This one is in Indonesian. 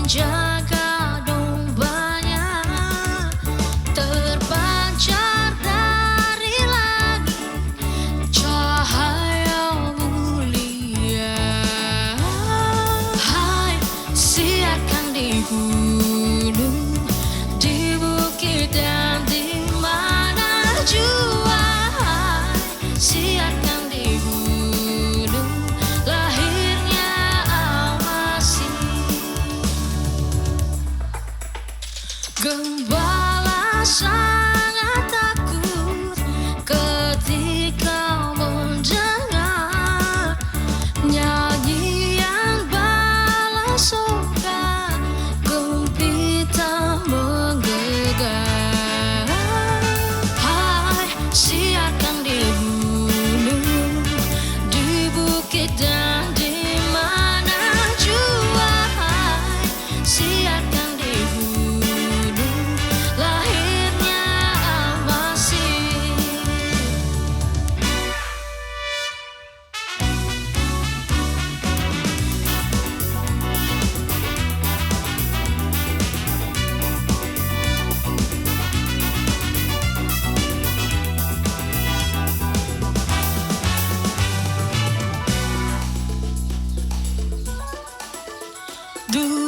menjaga dombanya, terpancar dari langit cahaya mulia. Hai, siapkan di gunung, di bukit dan di mana jua. Hai, siapkan di gunung, lahirnya awasi. Gembala sangat takut ketika mendengar nyanyian bala sorga gempita menggelegar. Hai, siapkan di gunung, di bukit dan di mana jua. Hai, siapkan di gunung, lahirnya awasi. Duh,